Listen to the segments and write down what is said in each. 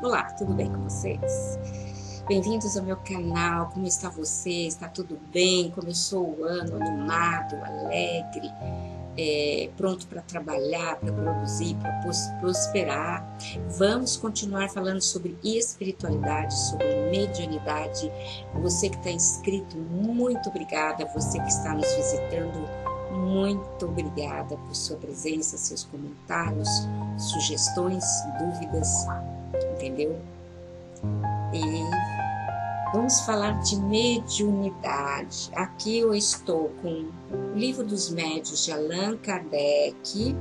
Olá, tudo bem com vocês? Bem-vindos ao meu canal, como está você? Está tudo bem? Começou o ano animado, alegre, pronto para trabalhar, para produzir, para prosperar. Vamos continuar falando sobre espiritualidade, sobre mediunidade. Você que está inscrito, muito obrigada. Você que está nos visitando, muito obrigada por sua presença, seus comentários, sugestões, dúvidas, entendeu? E vamos falar de mediunidade. Aqui eu estou com o Livro dos Médiuns de Allan Kardec,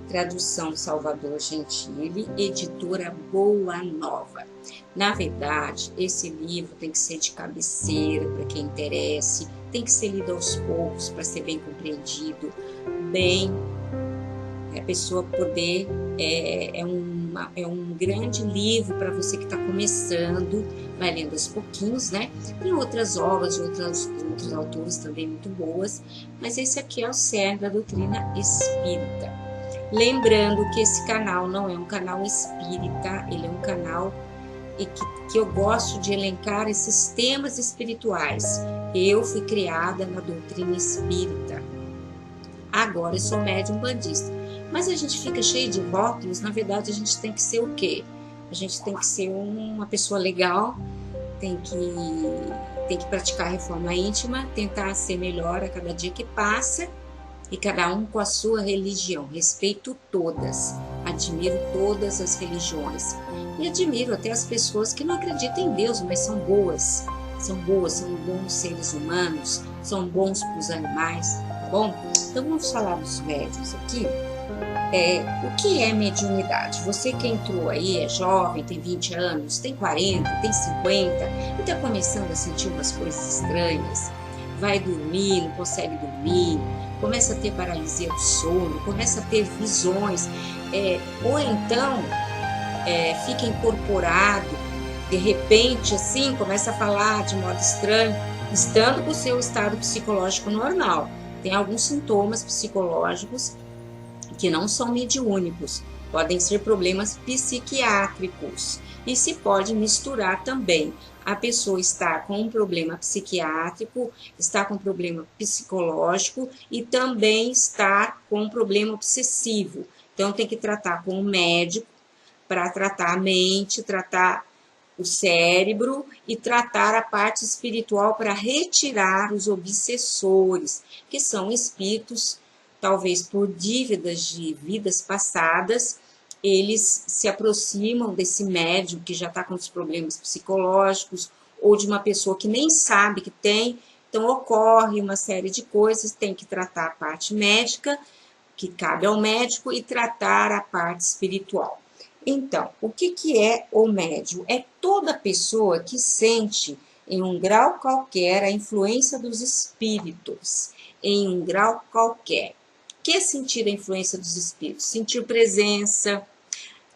tradução Salvador Gentili, editora Boa Nova. Na verdade, esse livro tem que ser de cabeceira para quem interesse, tem que ser lido aos poucos para ser bem compreendido, a pessoa poder, é um grande livro para você que está começando, vai lendo aos pouquinhos, né? Tem outras obras de outros autores também muito boas, mas esse aqui é o cerne da doutrina espírita. Lembrando que esse canal não é um canal espírita, ele é um canal que eu gosto de elencar esses temas espirituais. Eu fui criada na doutrina espírita. Agora eu sou médium bandista. Mas a gente fica cheio de rótulos, na verdade a gente tem que ser o quê? A gente tem que ser uma pessoa legal, tem que praticar a reforma íntima, tentar ser melhor a cada dia que passa, e cada um com a sua religião. Respeito todas, admiro todas as religiões. E admiro até as pessoas que não acreditam em Deus, mas são boas, são bons seres humanos, são bons para os animais, tá bom? Então vamos falar dos médiuns aqui. O que é mediunidade? Você que entrou aí, é jovem, tem 20 anos, tem 40, tem 50 e está começando a sentir umas coisas estranhas, vai dormir, não consegue dormir, começa a ter paralisia do sono, começa a ter visões, ou então fica incorporado, de repente assim, começa a falar de modo estranho, estando com o seu estado psicológico normal. Tem alguns sintomas psicológicos que não são mediúnicos, podem ser problemas psiquiátricos. E se pode misturar também. A pessoa está com um problema psiquiátrico, está com um problema psicológico e também está com um problema obsessivo. Então tem que tratar com o médico para tratar a mente, tratar o cérebro e tratar a parte espiritual para retirar os obsessores, que são espíritos, talvez por dívidas de vidas passadas, eles se aproximam desse médium que já está com os problemas psicológicos, ou de uma pessoa que nem sabe que tem, então ocorre uma série de coisas, tem que tratar a parte médica, que cabe ao médico, e tratar a parte espiritual. Então, o que é o médium? É toda pessoa que sente, em um grau qualquer, a influência dos espíritos, em um grau qualquer. O que é sentir a influência dos espíritos? Sentir presença,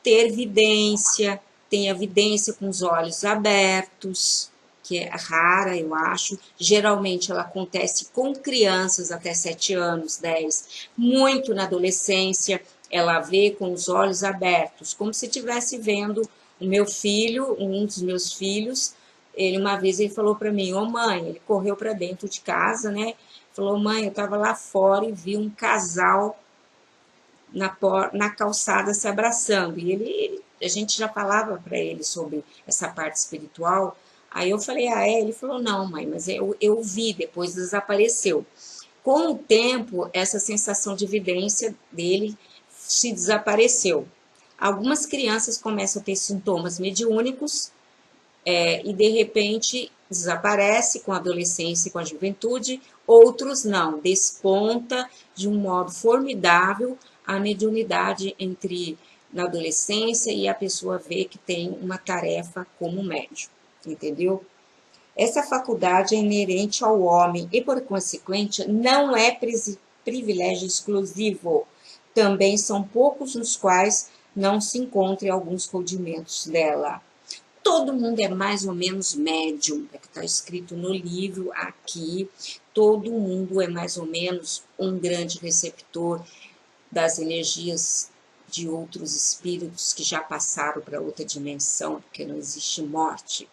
ter vidência, tem a vidência com os olhos abertos, que é rara, eu acho. Geralmente ela acontece com crianças até 7 anos, 10, muito na adolescência, ela vê com os olhos abertos, como se estivesse vendo o meu filho, um dos meus filhos. Uma vez ele falou para mim: ô mãe, ele correu para dentro de casa, né? Falou: mãe, eu estava lá fora e vi um casal na calçada se abraçando. E a gente já falava para ele sobre essa parte espiritual. Aí eu falei: ah, é? Ele falou: não, mãe, mas eu vi, depois desapareceu. Com o tempo, essa sensação de evidência dele se desapareceu. Algumas crianças começam a ter sintomas mediúnicos, e de repente desaparece com a adolescência e com a juventude, outros não, desponta de um modo formidável a mediunidade na adolescência, e a pessoa vê que tem uma tarefa como médium, entendeu? Essa faculdade é inerente ao homem e, por consequente, não é privilégio exclusivo. Também são poucos nos quais não se encontrem alguns rudimentos dela. Todo mundo é mais ou menos médium, é que está escrito no livro aqui. Todo mundo é mais ou menos um grande receptor das energias de outros espíritos que já passaram para outra dimensão, porque não existe morte.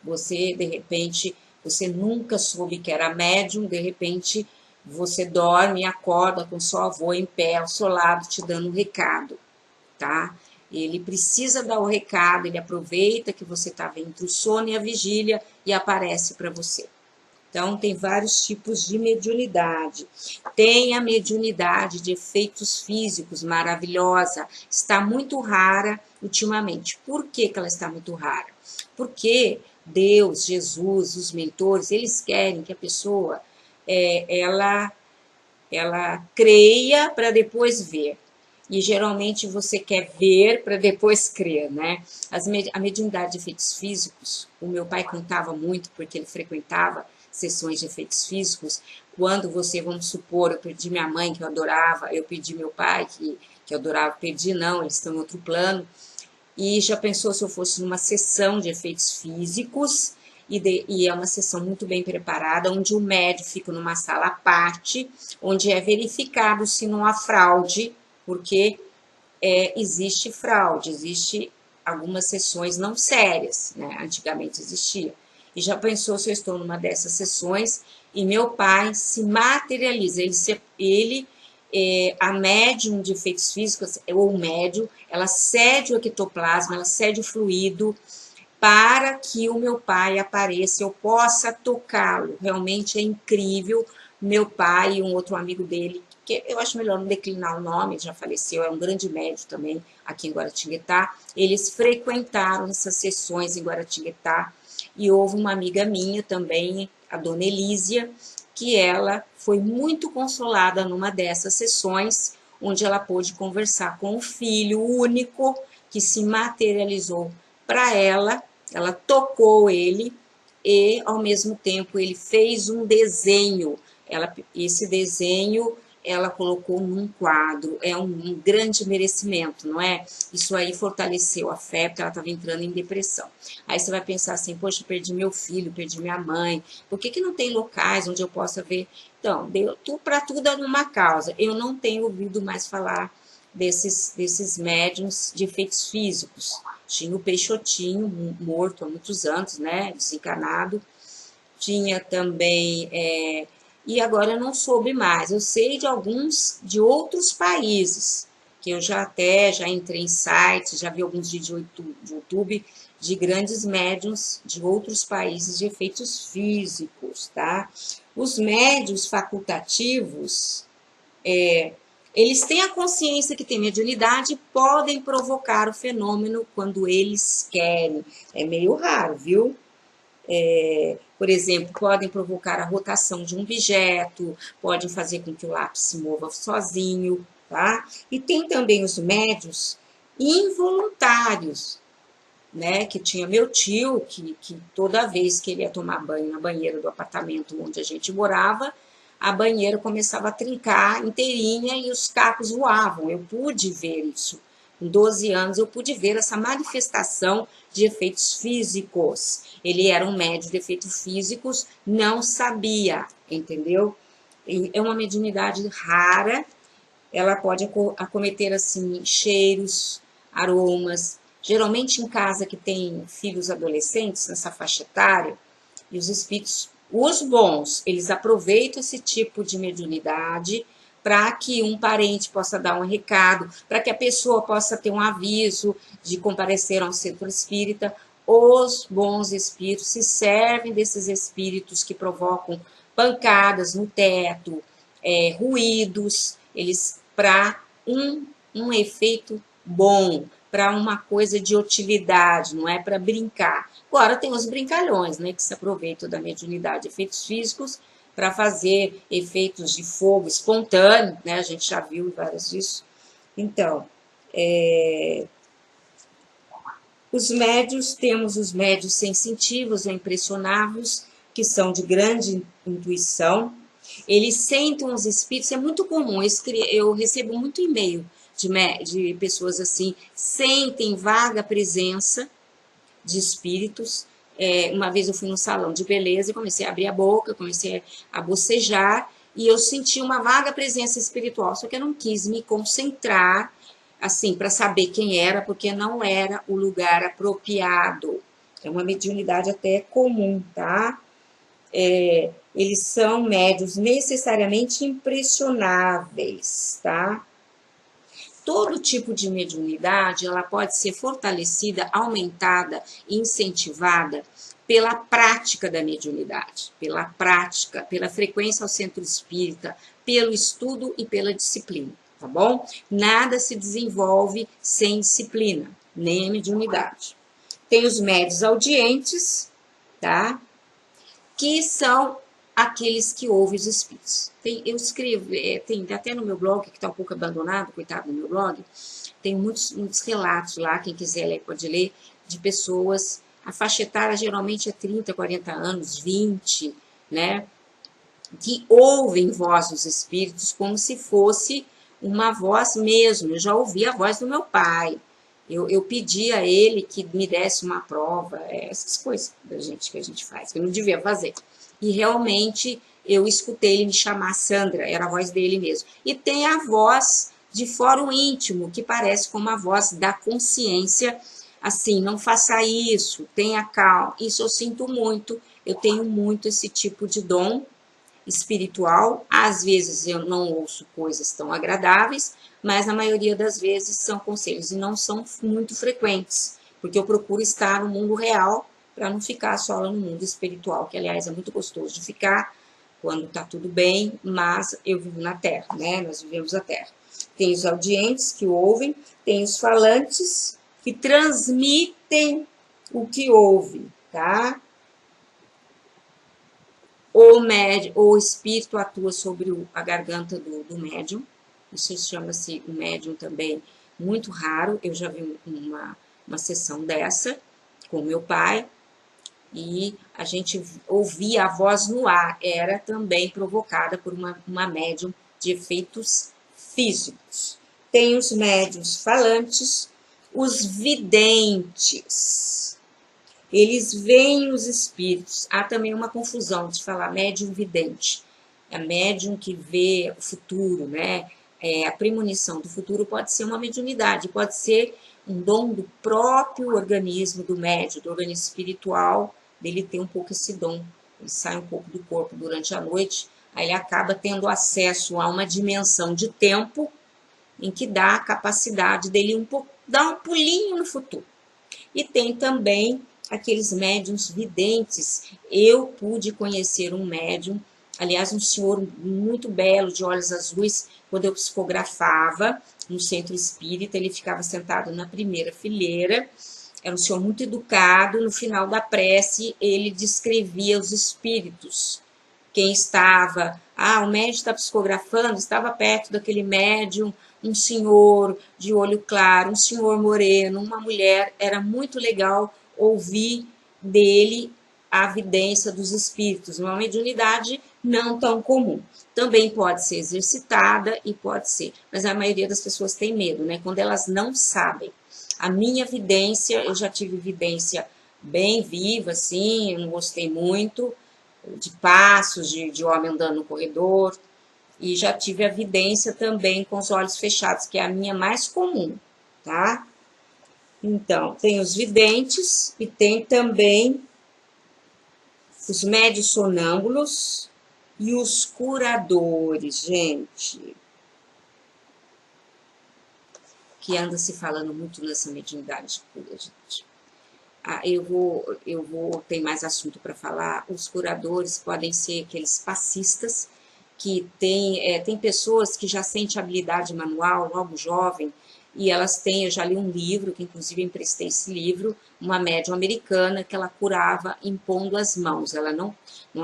Você, de repente, você nunca soube que era médium, de repente você dorme e acorda com seu avô em pé ao seu lado te dando um recado, tá? Ele precisa dar o recado, ele aproveita que você estava entre o sono e a vigília e aparece para você. Então, tem vários tipos de mediunidade. Tem a mediunidade de efeitos físicos, maravilhosa. Está muito rara ultimamente. Por que ela está muito rara? Porque Deus, Jesus, os mentores, eles querem que a pessoa ela creia para depois ver. E geralmente você quer ver para depois crer, né? A mediunidade de efeitos físicos, o meu pai contava muito porque ele frequentava sessões de efeitos físicos. Quando você, vamos supor, eu perdi minha mãe, que eu adorava, eu perdi meu pai, que eu adorava, perdi não, eles estão em outro plano. E já pensou se eu fosse numa sessão de efeitos físicos, e é uma sessão muito bem preparada, onde o médium fica numa sala à parte, onde é verificado se não há fraude, porque existe fraude, existe algumas sessões não sérias, né? Antigamente existia. E já pensou se eu estou numa dessas sessões e meu pai se materializa, a médium de efeitos físicos, ou o médium, ela cede o ectoplasma, ela cede o fluido para que o meu pai apareça, eu possa tocá-lo. Realmente é incrível. Meu pai e um outro amigo dele, que eu acho melhor não declinar o nome, já faleceu, é um grande médium também aqui em Guaratinguetá, eles frequentaram essas sessões em Guaratinguetá, e houve uma amiga minha também, a dona Elísia, que ela foi muito consolada numa dessas sessões, onde ela pôde conversar com o filho único que se materializou para ela tocou ele e, ao mesmo tempo, ele fez um desenho. Esse desenho ela colocou num quadro, é um grande merecimento, não é? Isso aí fortaleceu a fé, porque ela estava entrando em depressão. Aí você vai pensar assim, poxa, perdi meu filho, perdi minha mãe, por que não tem locais onde eu possa ver? Então, para tudo é uma causa. Eu não tenho ouvido mais falar desses médiuns de efeitos físicos. Tinha o Peixotinho, morto há muitos anos, né, desencarnado. Tinha também, e agora eu não soube mais. Eu sei de alguns de outros países, que eu já entrei em sites, já vi alguns vídeos de YouTube de grandes médiuns de outros países de efeitos físicos, tá? Os médiuns facultativos, eles têm a consciência que tem mediunidade e podem provocar o fenômeno quando eles querem. É meio raro, viu? Por exemplo, podem provocar a rotação de um objeto, podem fazer com que o lápis se mova sozinho, tá? E tem também os médiuns involuntários, né? Que tinha meu tio, que toda vez que ele ia tomar banho na banheira do apartamento onde a gente morava, a banheira começava a trincar inteirinha e os cacos voavam. Eu pude ver isso. Com 12 anos, eu pude ver essa manifestação de efeitos físicos. Ele era um médium de efeitos físicos, não sabia, entendeu? É uma mediunidade rara, ela pode acometer, assim, cheiros, aromas. Geralmente em casa que tem filhos adolescentes, nessa faixa etária, e os espíritos, os bons, eles aproveitam esse tipo de mediunidade para que um parente possa dar um recado, para que a pessoa possa ter um aviso de comparecer a um centro espírita. Os bons espíritos se servem desses espíritos que provocam pancadas no teto, ruídos, eles para um efeito bom, para uma coisa de utilidade, não é para brincar. Agora tem os brincalhões, né, que se aproveitam da mediunidade, efeitos físicos, para fazer efeitos de fogo espontâneo, né, a gente já viu vários disso. Então, os médios, temos os médios sensitivos ou impressionáveis, que são de grande intuição, eles sentem os espíritos, é muito comum, eu recebo muito e-mail de pessoas assim, sentem vaga presença de espíritos. Uma vez eu fui num salão de beleza e comecei a abrir a boca, comecei a bocejar, e eu senti uma vaga presença espiritual, só que eu não quis me concentrar assim, para saber quem era, porque não era o lugar apropriado. É uma mediunidade até comum, tá? Eles são médios necessariamente impressionáveis, tá? Todo tipo de mediunidade, ela pode ser fortalecida, aumentada, incentivada pela prática da mediunidade, pela prática, pela frequência ao centro espírita, pelo estudo e pela disciplina, tá bom? Nada se desenvolve sem disciplina, nem a mediunidade. Tem os médios audientes, tá? Que são aqueles que ouvem os espíritos. Eu escrevo, tem até no meu blog, que está um pouco abandonado, coitado do meu blog, tem muitos relatos lá, quem quiser ler pode ler, de pessoas, a faixa etária geralmente é 30, 40 anos, 20, né, que ouvem voz dos espíritos como se fosse uma voz mesmo. Eu já ouvi a voz do meu pai, eu pedi a ele que me desse uma prova, essas coisas da gente que a gente faz, que eu não devia fazer. E realmente eu escutei ele me chamar Sandra, era a voz dele mesmo. E tem a voz de fórum íntimo, que parece como a voz da consciência, assim, não faça isso, tenha calma. Isso eu sinto muito, eu tenho muito esse tipo de dom espiritual. Às vezes eu não ouço coisas tão agradáveis, mas na maioria das vezes são conselhos e não são muito frequentes, porque eu procuro estar no mundo real para não ficar só no mundo espiritual, que aliás é muito gostoso de ficar quando está tudo bem, mas eu vivo na Terra, né? Nós vivemos a Terra. Tem os audientes que ouvem, tem os falantes que transmitem o que ouvem, tá? O espírito atua sobre a garganta do médium. Isso chama-se um médium também muito raro. Eu já vi uma sessão dessa com meu pai e a gente ouvia a voz no ar. Era também provocada por uma médium de efeitos físicos. Tem os médiuns falantes, os videntes. Eles veem os espíritos. Há também uma confusão de falar médium vidente. É médium que vê o futuro, né? A premonição do futuro pode ser uma mediunidade, pode ser um dom do próprio organismo do médium, do organismo espiritual, dele ter um pouco esse dom. Ele sai um pouco do corpo durante a noite, aí ele acaba tendo acesso a uma dimensão de tempo em que dá a capacidade dele dar um pulinho no futuro. E tem também aqueles médiums videntes. Eu pude conhecer um médium, aliás, um senhor muito belo, de olhos azuis, quando eu psicografava no centro espírita, ele ficava sentado na primeira fileira, era um senhor muito educado, no final da prece ele descrevia os espíritos, quem estava, o médium está psicografando, estava perto daquele médium, um senhor de olho claro, um senhor moreno, uma mulher, era muito legal ouvir dele a vidência dos espíritos, uma mediunidade não tão comum. Também pode ser exercitada e pode ser, mas a maioria das pessoas tem medo, né? Quando elas não sabem. A minha vidência, eu já tive vidência bem viva, assim, eu não gostei muito, de passos, de homem andando no corredor, e já tive a vidência também com os olhos fechados, que é a minha mais comum, tá? Então, tem os videntes e tem também os médios sonâmbulos e os curadores, gente. Que anda se falando muito nessa mediunidade de cura, gente. Tem mais assunto para falar. Os curadores podem ser aqueles passistas que tem pessoas que já sentem habilidade manual, logo jovem, e elas têm, eu já li um livro, que inclusive eu emprestei esse livro, uma médium americana que ela curava impondo as mãos, ela não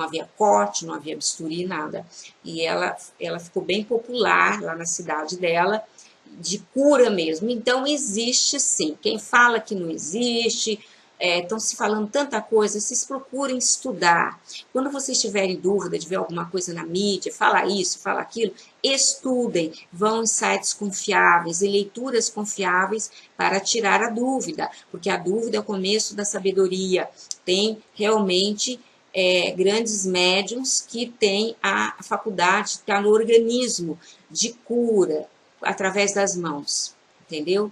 havia corte, não havia bisturi, nada, e ela ficou bem popular lá na cidade dela, de cura mesmo. Então existe sim, quem fala que não existe, estão se falando tanta coisa, vocês procurem estudar. Quando vocês tiverem dúvida de ver alguma coisa na mídia, fala isso, fala aquilo, estudem, vão em sites confiáveis, em leituras confiáveis para tirar a dúvida, porque a dúvida é o começo da sabedoria. Tem realmente grandes médiums que têm a faculdade, está no organismo de cura, através das mãos. entendeu?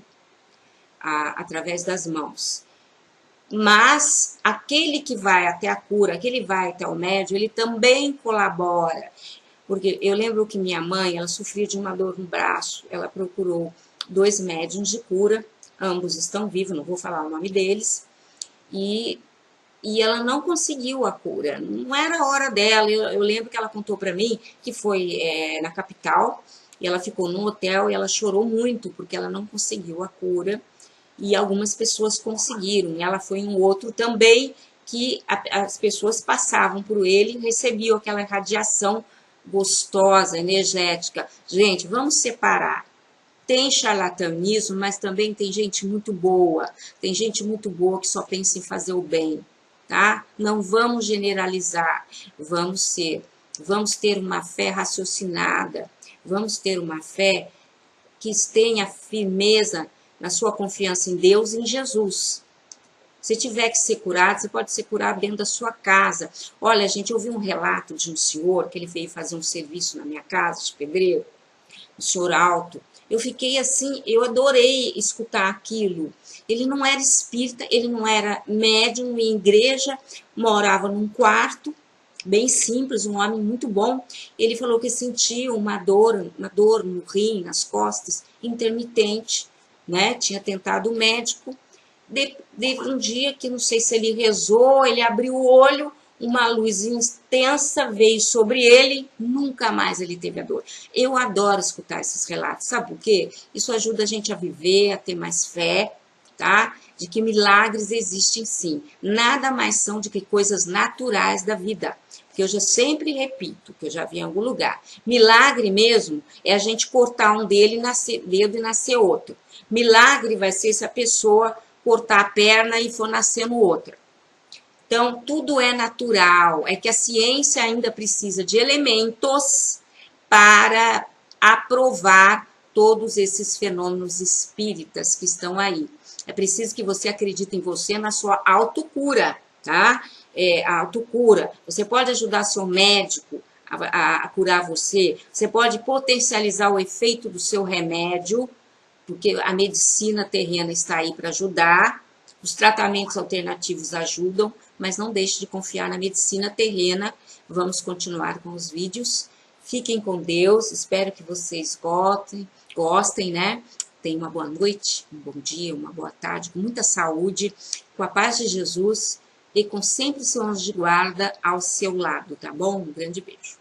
Através das mãos. Mas aquele que vai até a cura, aquele que vai até o médium, ele também colabora. Porque eu lembro que minha mãe, ela sofria de uma dor no braço, ela procurou 2 médiuns de cura, ambos estão vivos, não vou falar o nome deles, e ela não conseguiu a cura, não era a hora dela. Eu lembro que ela contou para mim que foi na capital, e ela ficou num hotel e ela chorou muito, porque ela não conseguiu a cura, e algumas pessoas conseguiram, e ela foi em um outro também, que as pessoas passavam por ele e recebiam aquela radiação gostosa, energética. Gente, vamos separar. Tem charlatanismo, mas também tem gente muito boa. Tem gente muito boa que só pensa em fazer o bem, tá? Não vamos generalizar. Vamos ter uma fé raciocinada. Vamos ter uma fé que tenha firmeza na sua confiança em Deus e em Jesus. Se tiver que ser curado, você pode ser curado dentro da sua casa. Olha, gente, eu ouvi um relato de um senhor que ele veio fazer um serviço na minha casa de pedreiro, um senhor alto. Eu fiquei assim, eu adorei escutar aquilo. Ele não era espírita, ele não era médium em igreja, morava num quarto, bem simples, um homem muito bom. Ele falou que sentia uma dor no rim, nas costas, intermitente, né? Tinha tentado o médico. De um dia que não sei se ele rezou, ele abriu o olho, uma luz intensa veio sobre ele, nunca mais ele teve a dor. Eu adoro escutar esses relatos, sabe por quê? Isso ajuda a gente a viver, a ter mais fé, tá? De que milagres existem sim. Nada mais são do que coisas naturais da vida. Que eu já sempre repito, que eu já vi em algum lugar. Milagre mesmo é a gente cortar um dedo e nascer outro. Milagre vai ser se a pessoa cortar a perna e for nascendo outra. Então, tudo é natural. É que a ciência ainda precisa de elementos para aprovar todos esses fenômenos espíritas que estão aí. É preciso que você acredite em você, na sua autocura, tá? A autocura. Você pode ajudar seu médico a curar você. Você pode potencializar o efeito do seu remédio, porque a medicina terrena está aí para ajudar, os tratamentos alternativos ajudam, mas não deixe de confiar na medicina terrena. Vamos continuar com os vídeos. Fiquem com Deus, espero que vocês gostem, né? Tenham uma boa noite, um bom dia, uma boa tarde, com muita saúde, com a paz de Jesus e com sempre o seu anjo de guarda ao seu lado, tá bom? Um grande beijo.